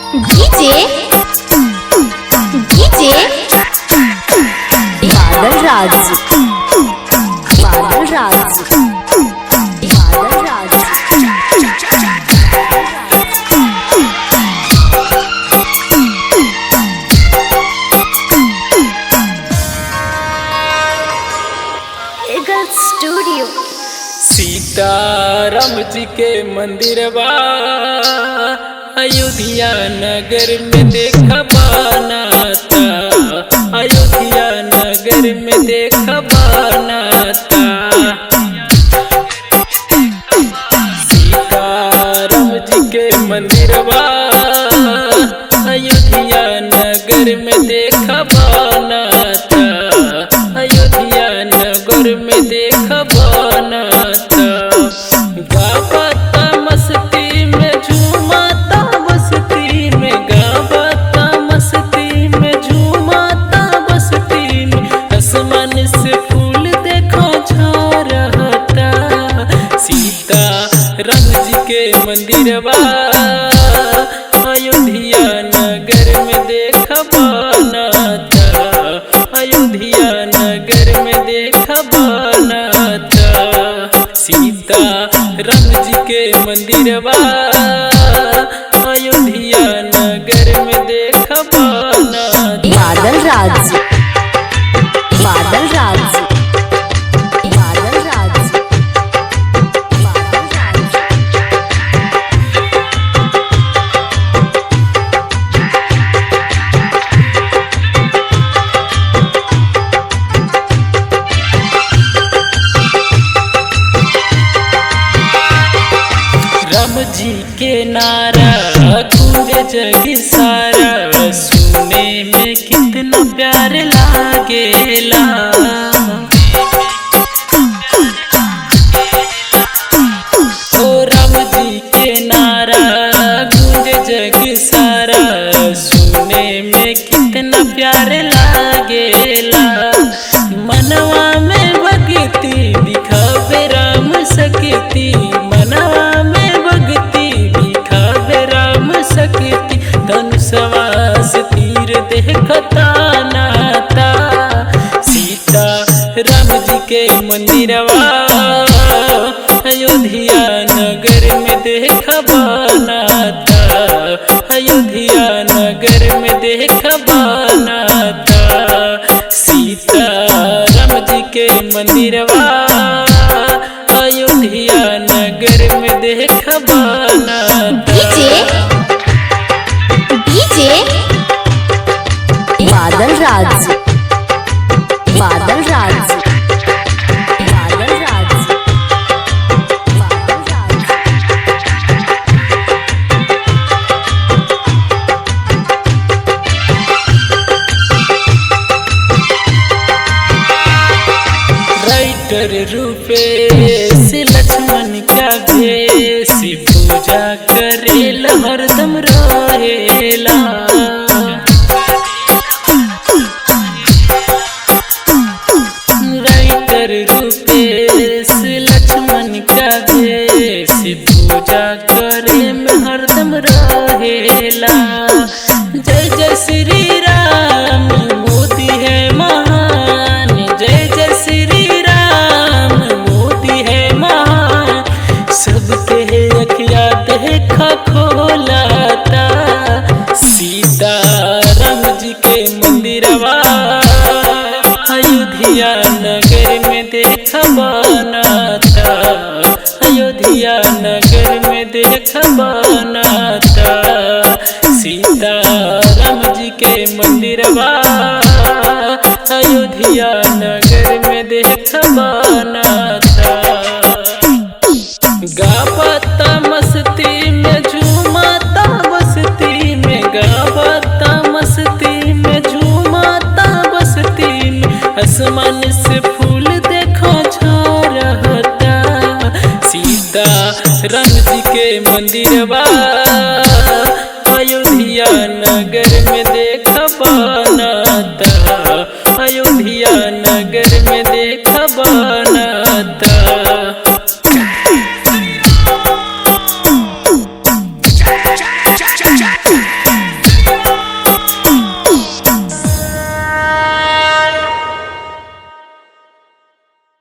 DJ बादल राज studio. Sitaram ji के मंदिर बा अयोध्या नगर में देखा बनाता, अयोध्या नगर में देखा बनाता। सीताराम जी के मंदिर बा अयोध्या नगर में देखा बनाता, अयोध्या नगर में देखा बनाता। गावता मस्ती में झूमाता बस्ती में, गावता मस्ती में झूमाता बस्ती में। आसमान से फूल देखो छा रहता। सीताराम जी के मंदिर बा अयोध्या नगर में देखा बनाता, अयोध्या नगर में देखा बनाता। सीताराम जी के मंदिर बा अयोध्या नगर में देखा बनाता। बादल राज बादल राज बादल राज बादल राज। राम जी के नारा गूंजे जग सारा, सुने में कितना प्यार लागेला। ओ राम जी के नारा गूंजे जग सारा, सुने में कितना प्यार लागेला। मनवा में भक्ति दिखावे राम सकती, मनवा में भक्ति दिखावे राम सकती। धनुषवास तीर देखता नाता। सीताराम जी के मंदिरवा अयोध्या नगर में देखा बनाता, अयोध्या नगर में देखा बनाता। सीताराम जी के मंदिरवा अयोध्या नगर में देखा बनाता। डीजे बादल राज बादल राज बादल राज बादल राज। राइटर रूपेश लक्ष्मण का भेष, पूजा करेला हरदम रहेला। राइटर रूपेश लक्ष्मण का भेष, पूजा करे में हरदम रहेला। जय जय श्री राम मोदी है महान, जय जय श्री राम मोदी है महान। सबके अखिया देखा खोलाता। सीताराम जी के मंदिरवा अयोध्या नगर में देखा बनाता, अयोध्या नगर में देखा बनाता। सीताराम जी के मंदिरवा अयोध्या नगर में देखा बनाता। गावता मस्ती में झूमाता बस्ती में, गावता मस्ती में झूमाता बस्ती में। आसमान से फूल देखो छा रहता। सीताराम जी के मंदिरवा अयोध्या नगर में देखा बनाता, अयोध्या नगर में देखा बनाता। Cha cha cha cha cha cha.